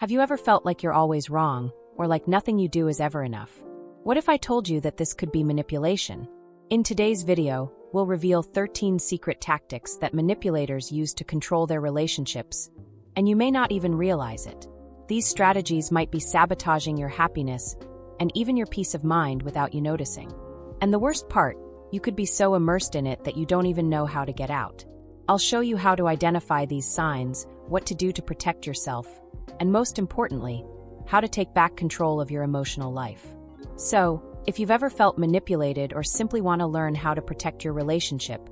Have you ever felt like you're always wrong, or like nothing you do is ever enough? What if I told you that this could be manipulation? In today's video, we'll reveal 13 secret tactics that manipulators use to control their relationships, and you may not even realize it. These strategies might be sabotaging your happiness and even your peace of mind without you noticing. And the worst part, you could be so immersed in it that you don't even know how to get out. I'll show you how to identify these signs, what to do to protect yourself, and most importantly, how to take back control of your emotional life. So, if you've ever felt manipulated or simply want to learn how to protect your relationship,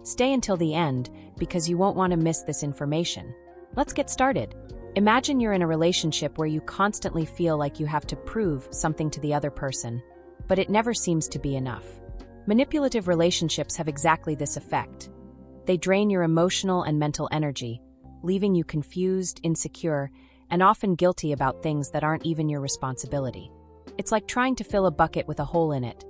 stay until the end because you won't want to miss this information. Let's get started. Imagine you're in a relationship where you constantly feel like you have to prove something to the other person, but it never seems to be enough. Manipulative relationships have exactly this effect. They drain your emotional and mental energy, leaving you confused, insecure, and often guilty about things that aren't even your responsibility. It's like trying to fill a bucket with a hole in it.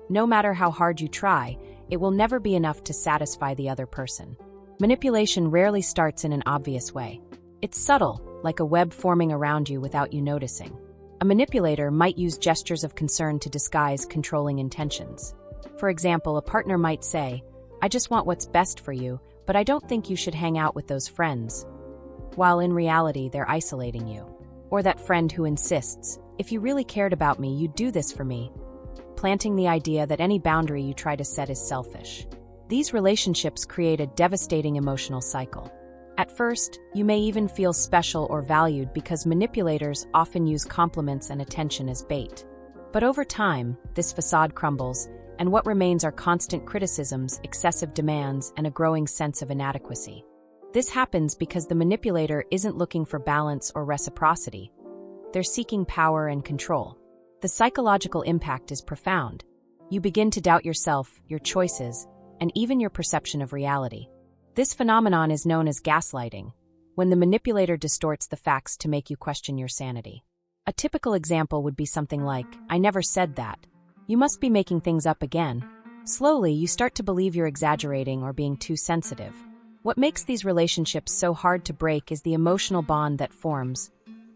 No matter how hard you try, it will never be enough to satisfy the other person. Manipulation rarely starts in an obvious way. It's subtle, like a web forming around you without you noticing. A manipulator might use gestures of concern to disguise controlling intentions. For example, a partner might say, "I just want what's best for you, but I don't think you should hang out with those friends," while in reality they're isolating you. Or that friend who insists, "If you really cared about me, you'd do this for me," planting the idea that any boundary you try to set is selfish. These relationships create a devastating emotional cycle. At first, you may even feel special or valued because manipulators often use compliments and attention as bait. But over time, this facade crumbles, and what remains are constant criticisms, excessive demands, and a growing sense of inadequacy. This happens because the manipulator isn't looking for balance or reciprocity. They're seeking power and control. The psychological impact is profound. You begin to doubt yourself, your choices, and even your perception of reality. This phenomenon is known as gaslighting, when the manipulator distorts the facts to make you question your sanity. A typical example would be something like, "I never said that. You must be making things up again." Slowly, you start to believe you're exaggerating or being too sensitive. What makes these relationships so hard to break is the emotional bond that forms,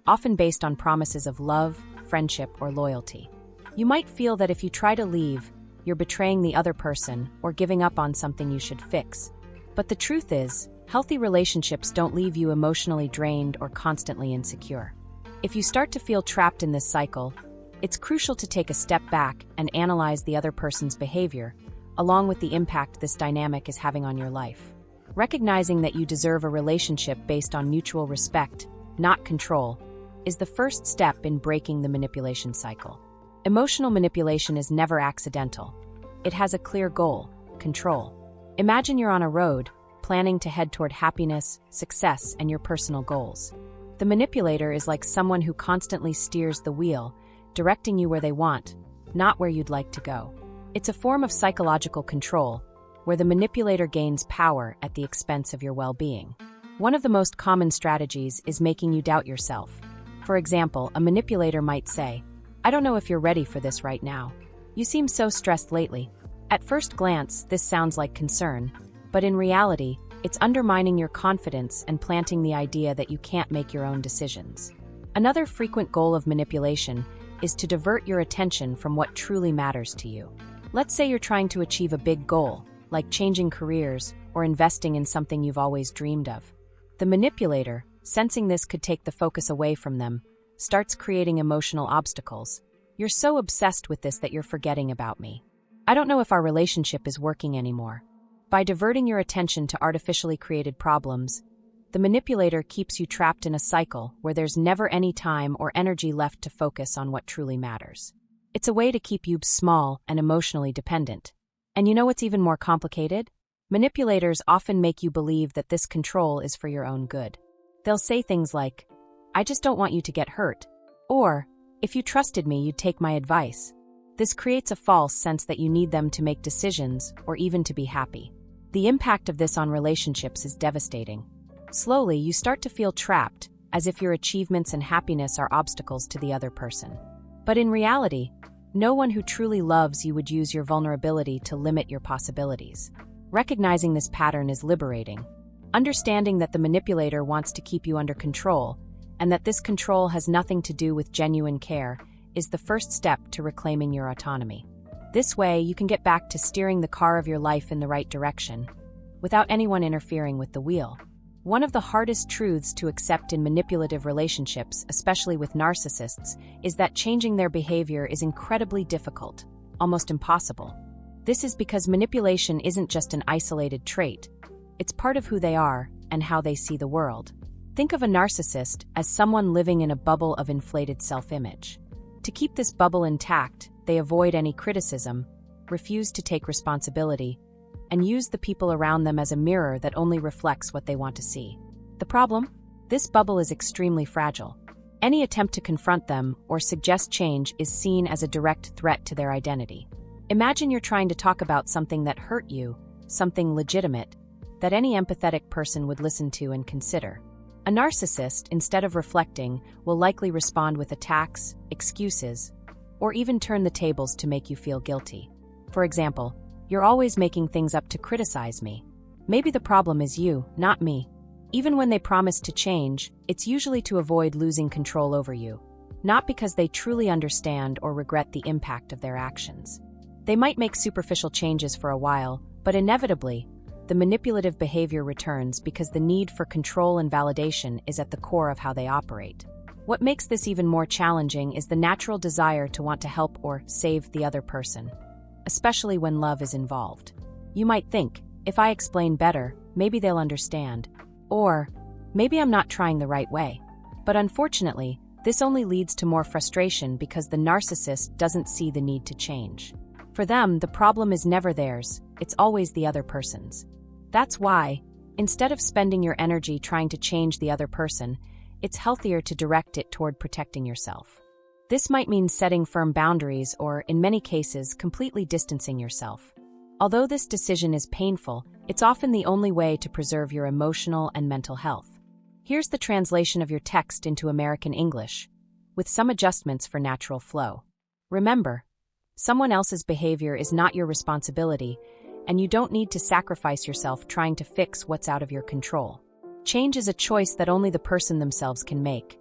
often based on promises of love, friendship, or loyalty. You might feel that if you try to leave, you're betraying the other person or giving up on something you should fix. But the truth is, healthy relationships don't leave you emotionally drained or constantly insecure. If you start to feel trapped in this cycle, it's crucial to take a step back and analyze the other person's behavior, along with the impact this dynamic is having on your life. Recognizing that you deserve a relationship based on mutual respect, not control, is the first step in breaking the manipulation cycle. Emotional manipulation is never accidental. It has a clear goal: control. Imagine you're on a road, planning to head toward happiness, success, and your personal goals. The manipulator is like someone who constantly steers the wheel, directing you where they want, not where you'd like to go. It's a form of psychological control, where the manipulator gains power at the expense of your well-being. One of the most common strategies is making you doubt yourself. For example, a manipulator might say, "I don't know if you're ready for this right now. You seem so stressed lately." At first glance, this sounds like concern, but in reality, it's undermining your confidence and planting the idea that you can't make your own decisions. Another frequent goal of manipulation is to divert your attention from what truly matters to you. Let's say you're trying to achieve a big goal, like changing careers or investing in something you've always dreamed of. The manipulator, sensing this could take the focus away from them, starts creating emotional obstacles. "You're so obsessed with this that you're forgetting about me. I don't know if our relationship is working anymore." By diverting your attention to artificially created problems, the manipulator keeps you trapped in a cycle where there's never any time or energy left to focus on what truly matters. It's a way to keep you small and emotionally dependent. And you know what's even more complicated? Manipulators often make you believe that this control is for your own good. They'll say things like, "I just don't want you to get hurt," or, "If you trusted me, you'd take my advice." This creates a false sense that you need them to make decisions or even to be happy. The impact of this on relationships is devastating. Slowly, you start to feel trapped, as if your achievements and happiness are obstacles to the other person. But in reality, no one who truly loves you would use your vulnerability to limit your possibilities. Recognizing this pattern is liberating. Understanding that the manipulator wants to keep you under control and that this control has nothing to do with genuine care, is the first step to reclaiming your autonomy. This way, you can get back to steering the car of your life in the right direction, without anyone interfering with the wheel. One of the hardest truths to accept in manipulative relationships, especially with narcissists, is that changing their behavior is incredibly difficult, almost impossible. This is because manipulation isn't just an isolated trait. It's part of who they are and how they see the world. Think of a narcissist as someone living in a bubble of inflated self-image. To keep this bubble intact, they avoid any criticism, refuse to take responsibility, and use the people around them as a mirror that only reflects what they want to see. The problem? This bubble is extremely fragile. Any attempt to confront them or suggest change is seen as a direct threat to their identity. Imagine you're trying to talk about something that hurt you, something legitimate, that any empathetic person would listen to and consider. A narcissist, instead of reflecting, will likely respond with attacks, excuses, or even turn the tables to make you feel guilty. For example, "You're always making things up to criticize me. Maybe the problem is you, not me." Even when they promise to change, it's usually to avoid losing control over you, not because they truly understand or regret the impact of their actions. They might make superficial changes for a while, but inevitably, the manipulative behavior returns because the need for control and validation is at the core of how they operate. What makes this even more challenging is the natural desire to want to help or save the other person, especially when love is involved. You might think, if I explain better, maybe they'll understand. Or, maybe I'm not trying the right way. But unfortunately, this only leads to more frustration because the narcissist doesn't see the need to change. For them, the problem is never theirs, it's always the other person's. That's why, instead of spending your energy trying to change the other person, it's healthier to direct it toward protecting yourself. This might mean setting firm boundaries or, in many cases, completely distancing yourself. Although this decision is painful, it's often the only way to preserve your emotional and mental health. Here's the translation of your text into American English, with some adjustments for natural flow. Remember, someone else's behavior is not your responsibility, and you don't need to sacrifice yourself trying to fix what's out of your control. Change is a choice that only the person themselves can make.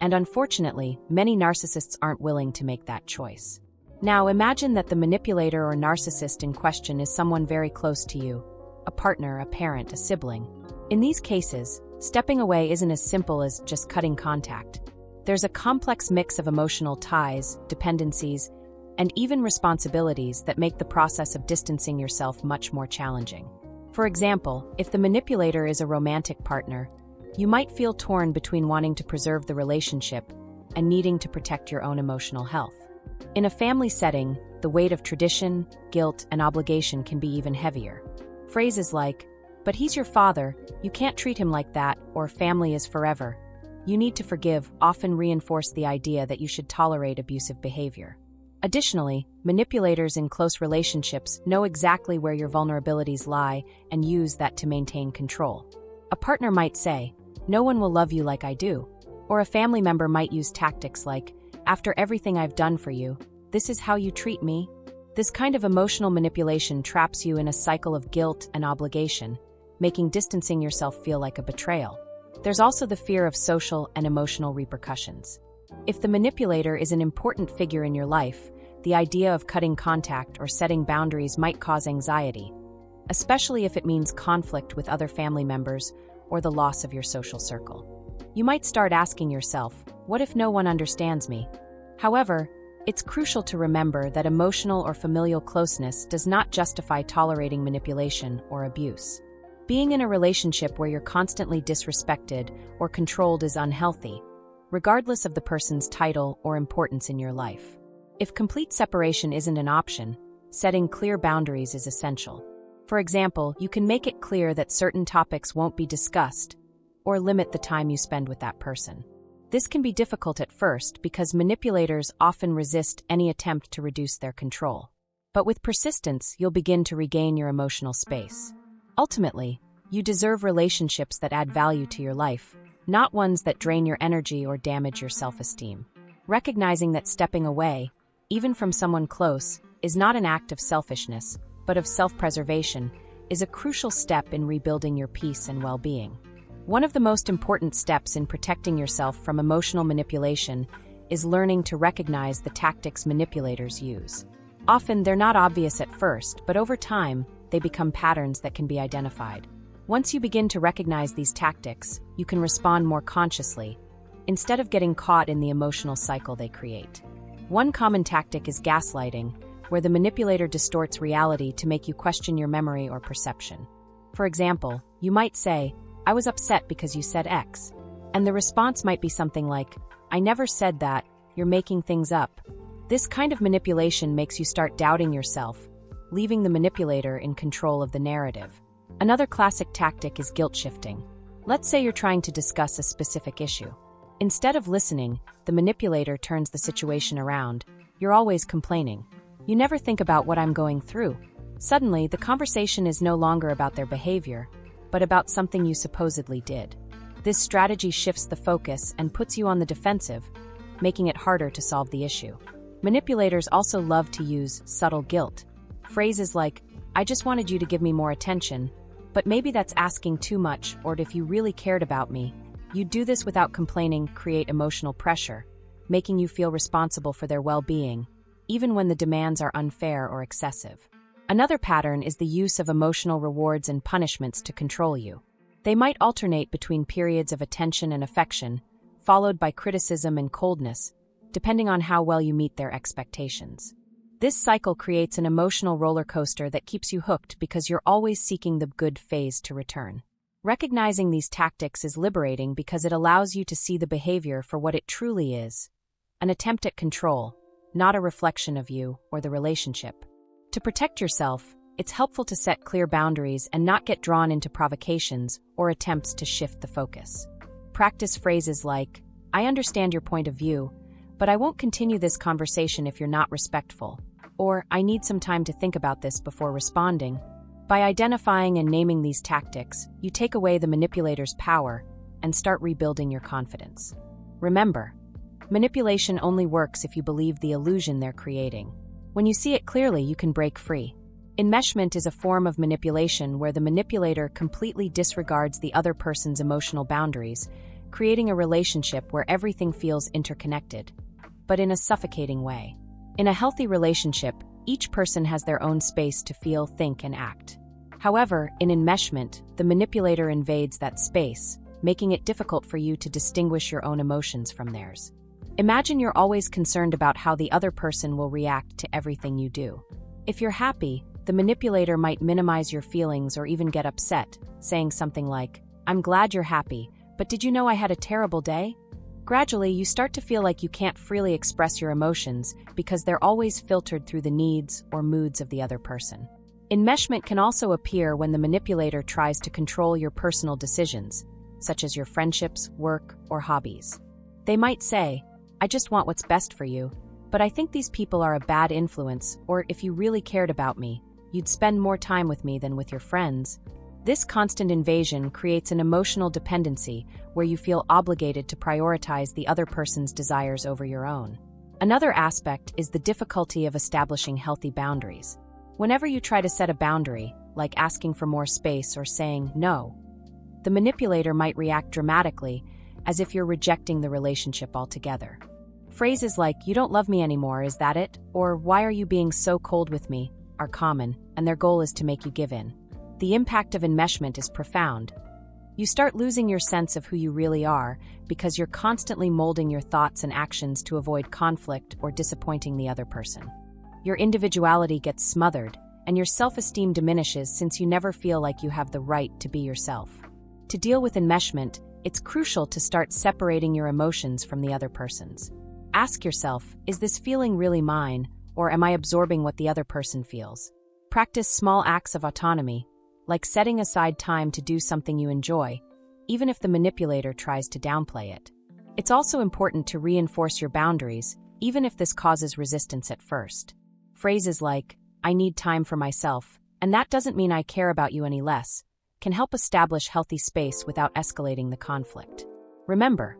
And unfortunately, many narcissists aren't willing to make that choice. Now imagine that the manipulator or narcissist in question is someone very close to you, a partner, a parent, a sibling. In these cases, stepping away isn't as simple as just cutting contact. There's a complex mix of emotional ties, dependencies, and even responsibilities that make the process of distancing yourself much more challenging. For example, if the manipulator is a romantic partner, you might feel torn between wanting to preserve the relationship and needing to protect your own emotional health. In a family setting, the weight of tradition, guilt, and obligation can be even heavier. Phrases like, "But he's your father, you can't treat him like that," or "Family is forever, you need to forgive," often reinforce the idea that you should tolerate abusive behavior. Additionally, manipulators in close relationships know exactly where your vulnerabilities lie and use that to maintain control. A partner might say, "No one will love you like I do," or a family member might use tactics like, "After everything I've done for you, this is how you treat me." This kind of emotional manipulation traps you in a cycle of guilt and obligation, making distancing yourself feel like a betrayal. There's also the fear of social and emotional repercussions. If the manipulator is an important figure in your life, the idea of cutting contact or setting boundaries might cause anxiety, especially if it means conflict with other family members or the loss of your social circle. You might start asking yourself, what if no one understands me? However, it's crucial to remember that emotional or familial closeness does not justify tolerating manipulation or abuse. Being in a relationship where you're constantly disrespected or controlled is unhealthy, regardless of the person's title or importance in your life. If complete separation isn't an option, setting clear boundaries is essential. For example, you can make it clear that certain topics won't be discussed, or limit the time you spend with that person. This can be difficult at first because manipulators often resist any attempt to reduce their control. But with persistence, you'll begin to regain your emotional space. Ultimately, you deserve relationships that add value to your life, not ones that drain your energy or damage your self-esteem. Recognizing that stepping away, even from someone close, is not an act of selfishness, but of self-preservation, is a crucial step in rebuilding your peace and well-being. One of the most important steps in protecting yourself from emotional manipulation is learning to recognize the tactics manipulators use. Often, they're not obvious at first, but over time, they become patterns that can be identified. Once you begin to recognize these tactics, you can respond more consciously, instead of getting caught in the emotional cycle they create. One common tactic is gaslighting, where the manipulator distorts reality to make you question your memory or perception. For example, you might say, "I was upset because you said X," and the response might be something like, "I never said that, you're making things up." This kind of manipulation makes you start doubting yourself, leaving the manipulator in control of the narrative. Another classic tactic is guilt shifting. Let's say you're trying to discuss a specific issue. Instead of listening, the manipulator turns the situation around. "You're always complaining. You never think about what I'm going through." Suddenly, the conversation is no longer about their behavior, but about something you supposedly did. This strategy shifts the focus and puts you on the defensive, making it harder to solve the issue. Manipulators also love to use subtle guilt. Phrases like, "I just wanted you to give me more attention, but maybe that's asking too much," or "if you really cared about me, you'd do this without complaining," create emotional pressure, making you feel responsible for their well-being, even when the demands are unfair or excessive. Another pattern is the use of emotional rewards and punishments to control you. They might alternate between periods of attention and affection, followed by criticism and coldness, depending on how well you meet their expectations. This cycle creates an emotional roller coaster that keeps you hooked because you're always seeking the good phase to return. Recognizing these tactics is liberating because it allows you to see the behavior for what it truly is, an attempt at control, not a reflection of you or the relationship. To protect yourself, it's helpful to set clear boundaries and not get drawn into provocations or attempts to shift the focus. Practice phrases like, "I understand your point of view, but I won't continue this conversation if you're not respectful," or "I need some time to think about this before responding." By identifying and naming these tactics, you take away the manipulator's power and start rebuilding your confidence. Remember, manipulation only works if you believe the illusion they're creating. When you see it clearly, you can break free. Enmeshment is a form of manipulation where the manipulator completely disregards the other person's emotional boundaries, creating a relationship where everything feels interconnected, but in a suffocating way. In a healthy relationship, each person has their own space to feel, think, and act. However, in enmeshment, the manipulator invades that space, making it difficult for you to distinguish your own emotions from theirs. Imagine you're always concerned about how the other person will react to everything you do. If you're happy, the manipulator might minimize your feelings or even get upset, saying something like, "I'm glad you're happy, but did you know I had a terrible day?" Gradually, you start to feel like you can't freely express your emotions because they're always filtered through the needs or moods of the other person. Enmeshment can also appear when the manipulator tries to control your personal decisions, such as your friendships, work, or hobbies. They might say, "I just want what's best for you, but I think these people are a bad influence," or "if you really cared about me, you'd spend more time with me than with your friends." This constant invasion creates an emotional dependency where you feel obligated to prioritize the other person's desires over your own. Another aspect is the difficulty of establishing healthy boundaries. Whenever you try to set a boundary, like asking for more space or saying no, the manipulator might react dramatically, as if you're rejecting the relationship altogether. Phrases like, "You don't love me anymore, is that it?" or "Why are you being so cold with me?" are common, and their goal is to make you give in. The impact of enmeshment is profound. You start losing your sense of who you really are because you're constantly molding your thoughts and actions to avoid conflict or disappointing the other person. Your individuality gets smothered, and your self-esteem diminishes since you never feel like you have the right to be yourself. To deal with enmeshment, it's crucial to start separating your emotions from the other person's. Ask yourself, is this feeling really mine, or am I absorbing what the other person feels? Practice small acts of autonomy, like setting aside time to do something you enjoy, even if the manipulator tries to downplay it. It's also important to reinforce your boundaries, even if this causes resistance at first. Phrases like, "I need time for myself, and that doesn't mean I care about you any less," can help establish healthy space without escalating the conflict. Remember,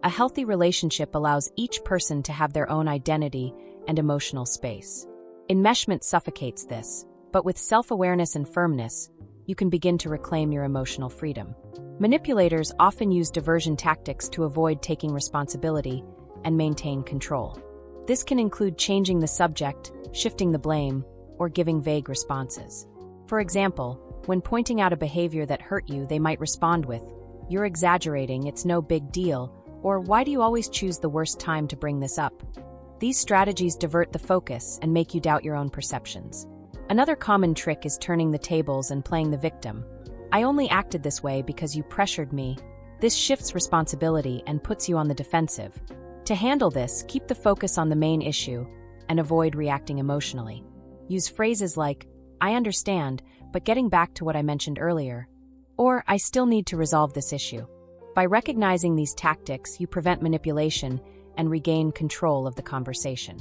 a healthy relationship allows each person to have their own identity and emotional space. Enmeshment suffocates this, but with self-awareness and firmness, you can begin to reclaim your emotional freedom. Manipulators often use diversion tactics to avoid taking responsibility and maintain control. This can include changing the subject, shifting the blame, or giving vague responses. For example, when pointing out a behavior that hurt you, they might respond with, "You're exaggerating, it's no big deal," or "Why do you always choose the worst time to bring this up?" These strategies divert the focus and make you doubt your own perceptions. Another common trick is turning the tables and playing the victim. "I only acted this way because you pressured me." This shifts responsibility and puts you on the defensive. To handle this, keep the focus on the main issue and avoid reacting emotionally. Use phrases like, "I understand, but getting back to what I mentioned earlier," or "I still need to resolve this issue." By recognizing these tactics, you prevent manipulation and regain control of the conversation.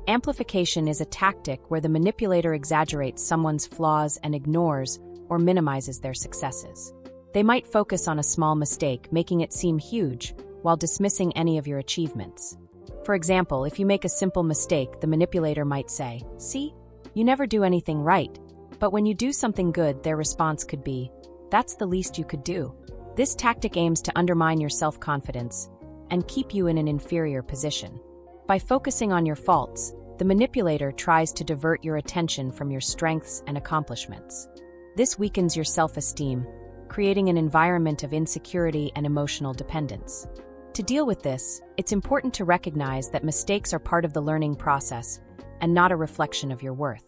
Amplification is a tactic where the manipulator exaggerates someone's flaws and ignores or minimizes their successes. They might focus on a small mistake, making it seem huge, while dismissing any of your achievements. For example, if you make a simple mistake, the manipulator might say, "See, you never do anything right." But when you do something good, their response could be, "That's the least you could do." This tactic aims to undermine your self-confidence and keep you in an inferior position. By focusing on your faults, the manipulator tries to divert your attention from your strengths and accomplishments. This weakens your self-esteem, creating an environment of insecurity and emotional dependence. To deal with this, it's important to recognize that mistakes are part of the learning process and not a reflection of your worth.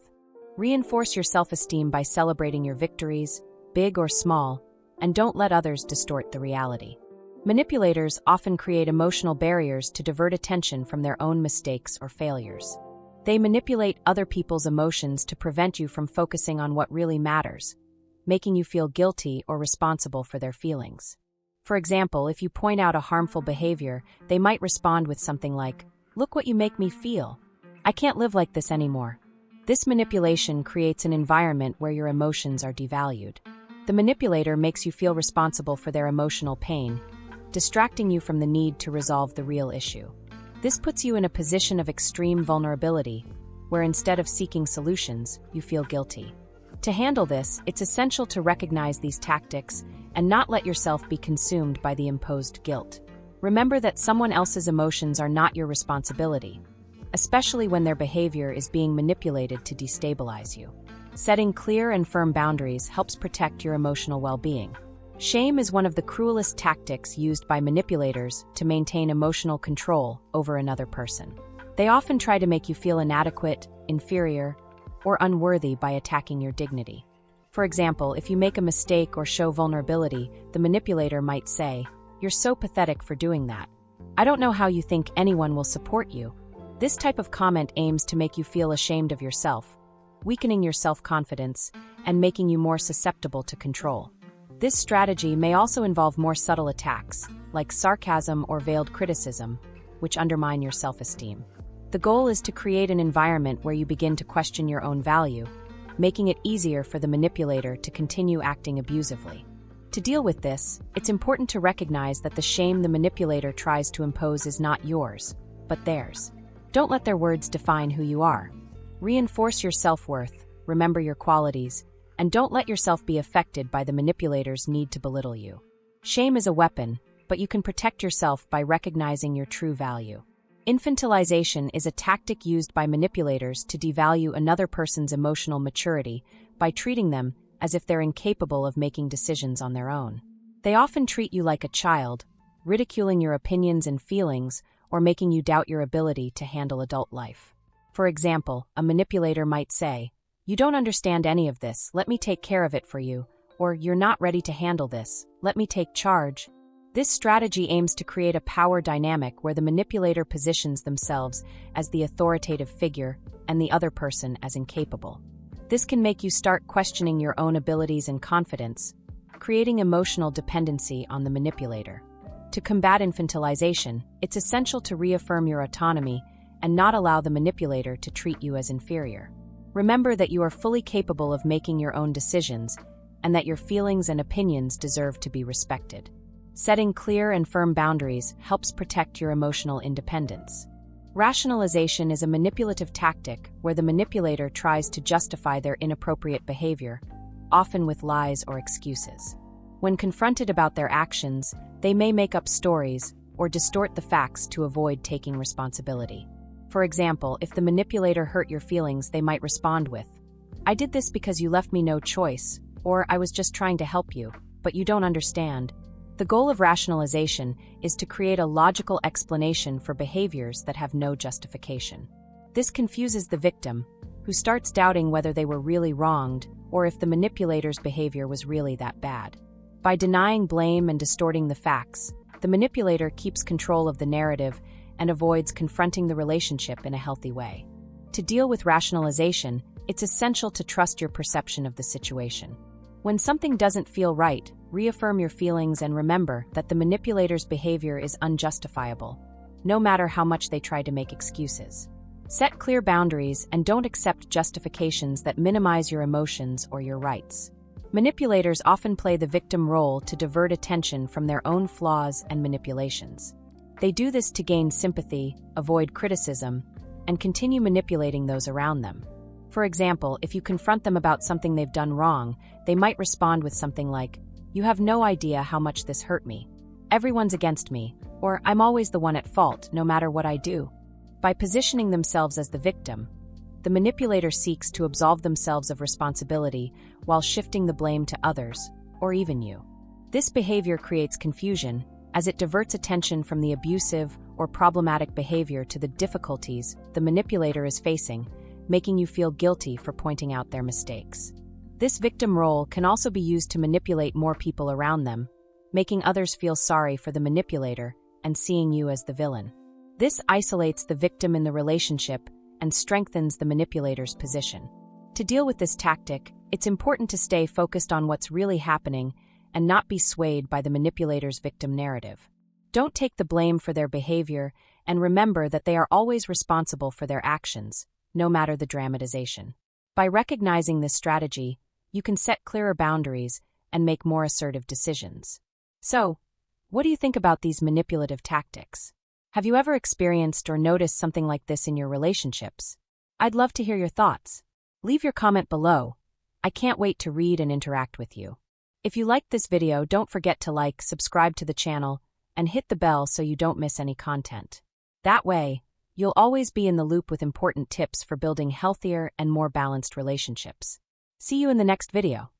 Reinforce your self-esteem by celebrating your victories, big or small, and don't let others distort the reality. Manipulators often create emotional barriers to divert attention from their own mistakes or failures. They manipulate other people's emotions to prevent you from focusing on what really matters, making you feel guilty or responsible for their feelings. For example, if you point out a harmful behavior, they might respond with something like, "Look what you make me feel. I can't live like this anymore." This manipulation creates an environment where your emotions are devalued. The manipulator makes you feel responsible for their emotional pain, distracting you from the need to resolve the real issue. This puts you in a position of extreme vulnerability, where instead of seeking solutions, you feel guilty. To handle this, it's essential to recognize these tactics and not let yourself be consumed by the imposed guilt. Remember that someone else's emotions are not your responsibility, especially when their behavior is being manipulated to destabilize you. Setting clear and firm boundaries helps protect your emotional well-being. Shame is one of the cruelest tactics used by manipulators to maintain emotional control over another person. They often try to make you feel inadequate, inferior, or unworthy by attacking your dignity. For example, if you make a mistake or show vulnerability, the manipulator might say, "You're so pathetic for doing that. I don't know how you think anyone will support you." This type of comment aims to make you feel ashamed of yourself, weakening your self-confidence and making you more susceptible to control. This strategy may also involve more subtle attacks, like sarcasm or veiled criticism, which undermine your self-esteem. The goal is to create an environment where you begin to question your own value, making it easier for the manipulator to continue acting abusively. To deal with this, it's important to recognize that the shame the manipulator tries to impose is not yours, but theirs. Don't let their words define who you are. Reinforce your self-worth, remember your qualities, and don't let yourself be affected by the manipulator's need to belittle you. Shame is a weapon, but you can protect yourself by recognizing your true value. Infantilization is a tactic used by manipulators to devalue another person's emotional maturity by treating them as if they're incapable of making decisions on their own. They often treat you like a child, ridiculing your opinions and feelings, or making you doubt your ability to handle adult life. For example, a manipulator might say, "You don't understand any of this, let me take care of it for you," or "You're not ready to handle this, let me take charge." This strategy aims to create a power dynamic where the manipulator positions themselves as the authoritative figure and the other person as incapable. This can make you start questioning your own abilities and confidence, creating emotional dependency on the manipulator. To combat infantilization, it's essential to reaffirm your autonomy and not allow the manipulator to treat you as inferior. Remember that you are fully capable of making your own decisions and that your feelings and opinions deserve to be respected. Setting clear and firm boundaries helps protect your emotional independence. Rationalization is a manipulative tactic where the manipulator tries to justify their inappropriate behavior often with lies or excuses. When confronted about their actions, they may make up stories or distort the facts to avoid taking responsibility. For example, if the manipulator hurt your feelings, they might respond with, "I did this because you left me no choice," or "I was just trying to help you, but you don't understand." The goal of rationalization is to create a logical explanation for behaviors that have no justification. This confuses the victim, who starts doubting whether they were really wronged or if the manipulator's behavior was really that bad. By denying blame and distorting the facts, the manipulator keeps control of the narrative and avoids confronting the relationship in a healthy way. To deal with rationalization, it's essential to trust your perception of the situation. When something doesn't feel right, reaffirm your feelings and remember that the manipulator's behavior is unjustifiable, no matter how much they try to make excuses. Set clear boundaries and don't accept justifications that minimize your emotions or your rights. Manipulators often play the victim role to divert attention from their own flaws and manipulations. They do this to gain sympathy, avoid criticism, and continue manipulating those around them. For example, if you confront them about something they've done wrong, they might respond with something like, "You have no idea how much this hurt me. Everyone's against me," or "I'm always the one at fault, no matter what I do." By positioning themselves as the victim, the manipulator seeks to absolve themselves of responsibility while shifting the blame to others, or even you. This behavior creates confusion, as it diverts attention from the abusive or problematic behavior to the difficulties the manipulator is facing, making you feel guilty for pointing out their mistakes. This victim role can also be used to manipulate more people around them, making others feel sorry for the manipulator and seeing you as the villain. This isolates the victim in the relationship and strengthens the manipulator's position. To deal with this tactic, it's important to stay focused on what's really happening and not be swayed by the manipulator's victim narrative. Don't take the blame for their behavior, and remember that they are always responsible for their actions, no matter the dramatization. By recognizing this strategy, you can set clearer boundaries and make more assertive decisions. So, what do you think about these manipulative tactics? Have you ever experienced or noticed something like this in your relationships? I'd love to hear your thoughts. Leave your comment below. I can't wait to read and interact with you. If you liked this video, don't forget to like, subscribe to the channel, and hit the bell so you don't miss any content. That way, you'll always be in the loop with important tips for building healthier and more balanced relationships. See you in the next video.